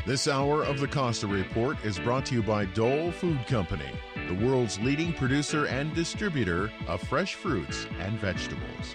This hour of the Costa Report is brought to you by Dole Food Company, the world's leading producer and distributor of fresh fruits and vegetables.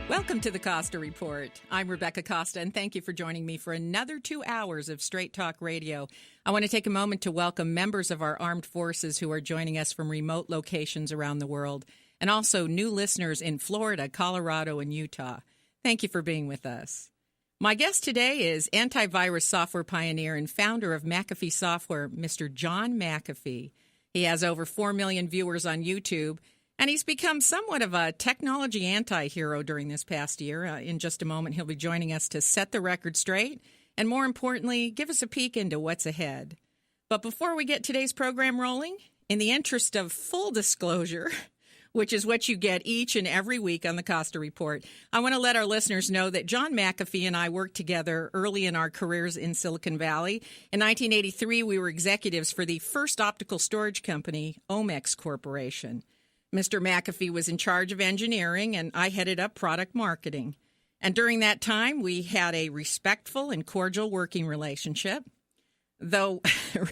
Welcome to the Costa Report. I'm Rebecca Costa, and thank you for joining me for another 2 hours of Straight Talk Radio. I want to take a moment to welcome members of our armed forces who are joining us from remote locations around the world, and also new listeners in Florida, Colorado, and Utah. Thank you for being with us. My guest today is antivirus software pioneer and founder of McAfee Software, Mr. John McAfee. He has over 4 million viewers on YouTube, and he's become somewhat of a technology anti-hero during this past year. In just a moment, he'll be joining us to set the record straight and, more importantly, give us a peek into what's ahead. But before we get today's program rolling, in the interest of full disclosure, which is what you get each and every week on the Costa Report, I want to let our listeners know that John McAfee and I worked together early in our careers in Silicon Valley. In 1983, we were executives for the first optical storage company, Omex Corporation. Mr. McAfee was in charge of engineering, and I headed up product marketing. And during that time, we had a respectful and cordial working relationship. Though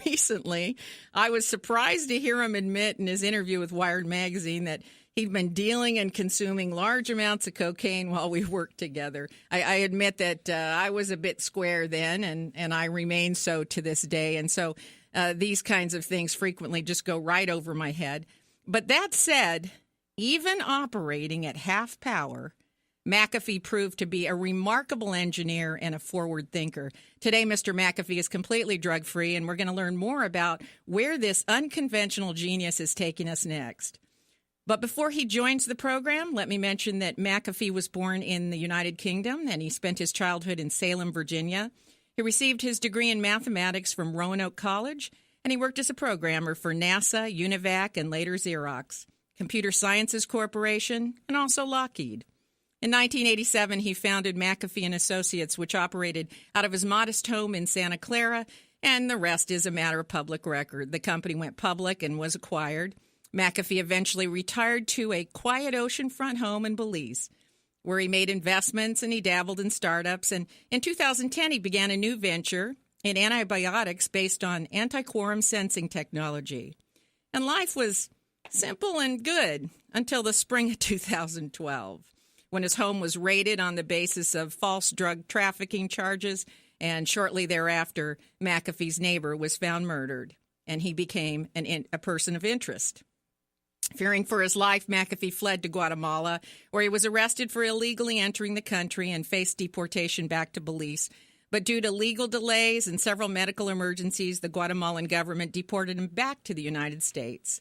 recently, I was surprised to hear him admit in his interview with Wired magazine that he'd been dealing and consuming large amounts of cocaine while we worked together. I admit that I was a bit square then, and I remain so to this day. And so these kinds of things frequently just go right over my head. But that said, even operating at half power, McAfee proved to be a remarkable engineer and a forward thinker. Today, Mr. McAfee is completely drug-free, and we're going to learn more about where this unconventional genius is taking us next. But before he joins the program, let me mention that McAfee was born in the United Kingdom, and he spent his childhood in Salem, Virginia. He received his degree in mathematics from Roanoke College, and he worked as a programmer for NASA, UNIVAC, and later Xerox, Computer Sciences Corporation, and also Lockheed. In 1987, he founded McAfee & Associates, which operated out of his modest home in Santa Clara, and the rest is a matter of public record. The company went public and was acquired. McAfee eventually retired to a quiet oceanfront home in Belize, where he made investments and he dabbled in startups. And in 2010, he began a new venture in antibiotics based on antiquorum sensing technology. And life was simple and good until the spring of 2012. When his home was raided on the basis of false drug trafficking charges, and shortly thereafter, McAfee's neighbor was found murdered, and he became a person of interest. Fearing for his life, McAfee fled to Guatemala, where he was arrested for illegally entering the country and faced deportation back to Belize. But due to legal delays and several medical emergencies, the Guatemalan government deported him back to the United States.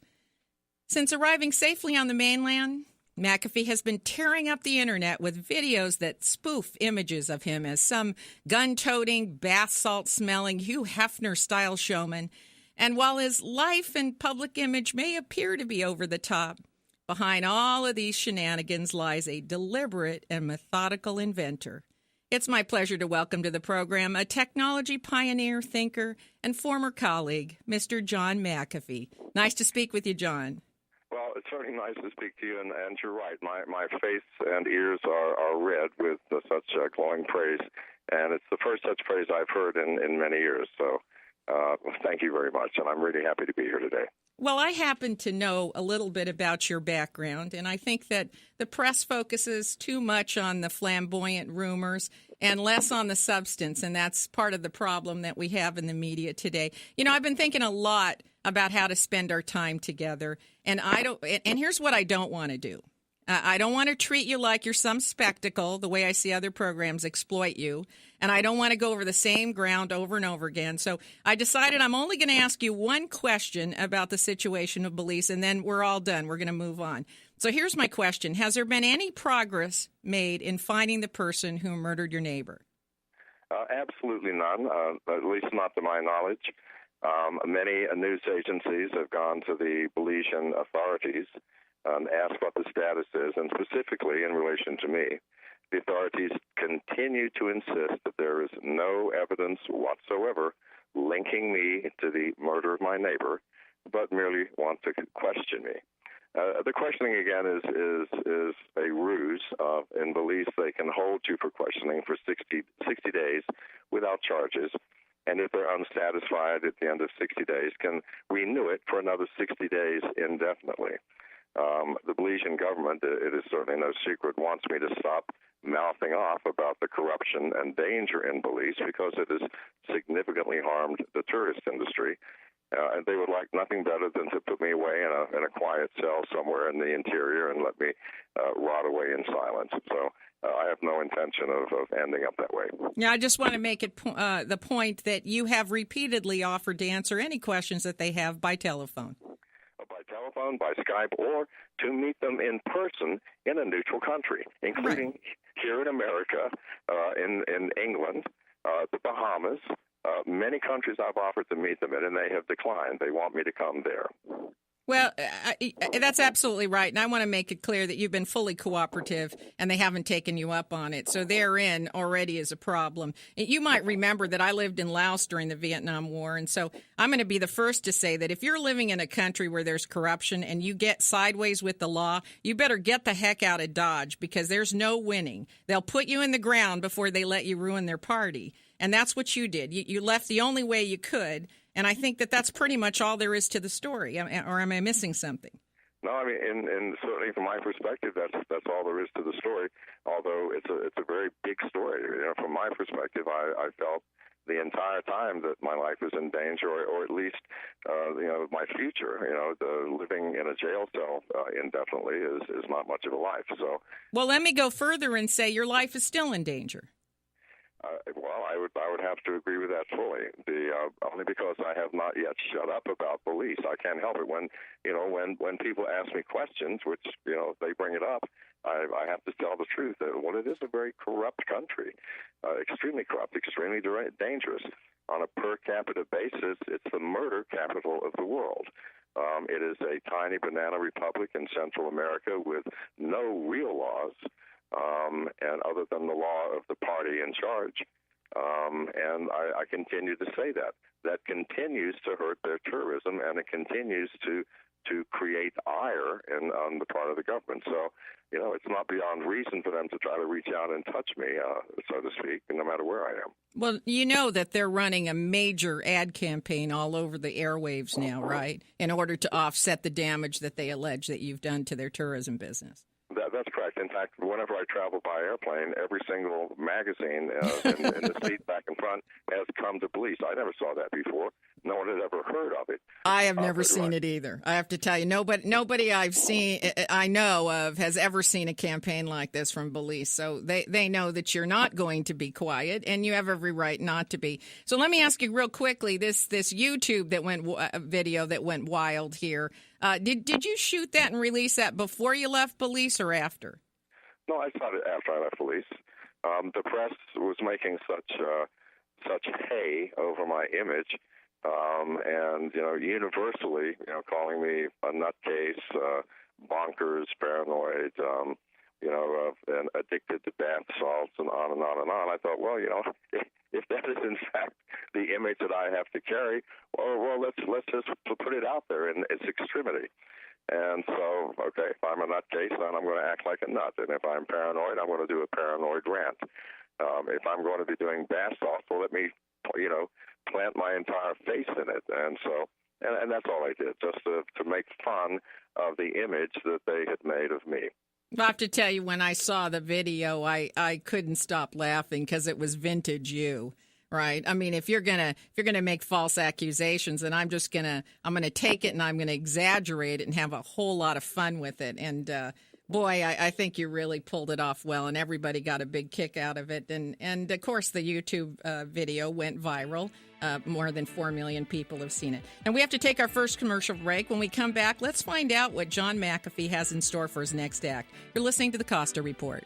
Since arriving safely on the mainland, McAfee has been tearing up the internet with videos that spoof images of him as some gun-toting, bath salt-smelling Hugh Hefner-style showman. And while his life and public image may appear to be over the top, behind all of these shenanigans lies a deliberate and methodical inventor. It's my pleasure to welcome to the program a technology pioneer, thinker, and former colleague, Mr. John McAfee. Nice to speak with you, John. Well, it's very nice to speak to you, and you're right. My face and ears are red with such glowing praise, and it's the first such praise I've heard in many years. So thank you very much, and I'm really happy to be here today. Well, I happen to know a little bit about your background, and I think that the press focuses too much on the flamboyant rumors and less on the substance, and that's part of the problem that we have in the media today. You know, I've been thinking a lot about how to spend our time together, and here's what I don't want to do. I don't want to treat you like you're some spectacle, the way I see other programs exploit you, and I don't want to go over the same ground over and over again. So I decided I'm only going to ask you one question about the situation of Belize, and then we're all done. We're going to move on. So here's my question. Has there been any progress made in finding the person who murdered your neighbor? Absolutely none, at least not to my knowledge. Many news agencies have gone to the Belizean authorities and asked what the status is, and specifically in relation to me. The authorities continue to insist that there is no evidence whatsoever linking me to the murder of my neighbor, but merely want to question me. The questioning, again, is a ruse. In Belize, they can hold you for questioning for 60 days without charges. And if they're unsatisfied at the end of 60 days, can renew it for another 60 days indefinitely. The Belizean government, it is certainly no secret, wants me to stop mouthing off about the corruption and danger in Belize because it has significantly harmed the tourist industry. And they would like nothing better than to put me away in a quiet cell somewhere in the interior and let me rot away in silence. So I have no intention of ending up that way. Yeah, I just want to make it the point that you have repeatedly offered to answer any questions that they have by telephone. By telephone, by Skype, or to meet them in person in a neutral country, including here in America, in England, the Bahamas. Many countries I've offered to meet them in, and they have declined. They want me to come there. Well, that's absolutely right. And I want to make it clear that you've been fully cooperative and they haven't taken you up on it. So therein already is a problem. You might remember that I lived in Laos during the Vietnam War. And so I'm going to be the first to say that if you're living in a country where there's corruption and you get sideways with the law, you better get the heck out of Dodge because there's no winning. They'll put you in the ground before they let you ruin their party. And that's what you did. You left the only way you could. And I think that that's pretty much all there is to the story. Or am I missing something? No, I mean, and certainly from my perspective, that's all there is to the story. Although it's a very big story. From my perspective, I felt the entire time that my life was in danger, or at least, my future. The living in a jail cell indefinitely is not much of a life. So, well, let me go further and say your life is still in danger. Well, I would have to agree with that fully. Only because I have not yet shut up about Belize. I can't help it when people ask me questions, which they bring it up. I have to tell the truth. Well, it is a very corrupt country, extremely corrupt, extremely dangerous. On a per capita basis, it's the murder capital of the world. It is a tiny banana republic in Central America with no real laws. And other than the law of the party in charge. And I continue to say that continues to hurt their tourism, and it continues to create ire on the part of the government. So, it's not beyond reason for them to try to reach out and touch me, so to speak, no matter where I am. Well, you know that they're running a major ad campaign all over the airwaves now, right, in order to offset the damage that they allege that you've done to their tourism business. That's correct. In fact, whenever I travel by airplane, every single magazine in the seat back in front has come to Belize. I never saw that before. No one had ever heard of it. I have never seen it either. I have to tell you, nobody I know of has ever seen a campaign like this from Belize. So they know that you're not going to be quiet, and you have every right not to be. So let me ask you real quickly, this YouTube video that went wild here. Did you shoot that and release that before you left Belize or after? No, I shot it after I left Belize. The press was making such hay over my image, and universally, calling me a nutcase, bonkers, paranoid, and addicted to bath salts, and on and on and on. I thought, well, if that is in fact the image that I have to carry, well, let's just put it out there in its extremity. And so, okay, if I'm a nutcase, then I'm going to act like a nut. And if I'm paranoid, I'm going to do a paranoid rant. If I'm going to be doing bath salts, well, let me, plant my entire face in it. And so, and that's all I did, just to make fun of the image that they had made of me. I have to tell you, when I saw the video, I couldn't stop laughing because it was vintage you, right? I mean, if you're gonna make false accusations, then I'm gonna take it and I'm gonna exaggerate it and have a whole lot of fun with it. And boy, I think you really pulled it off well, and everybody got a big kick out of it. And of course, the YouTube video went viral. More than 4 million people have seen it. And we have to take our first commercial break. When we come back, let's find out what John McAfee has in store for his next act. You're listening to the Costa Report.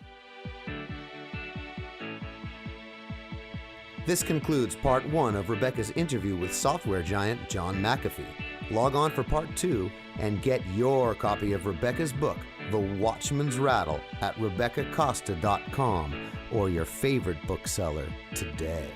This concludes part 1 of Rebecca's interview with software giant John McAfee. Log on for part 2 and get your copy of Rebecca's book, The Watchman's Rattle, at RebeccaCosta.com or your favorite bookseller today.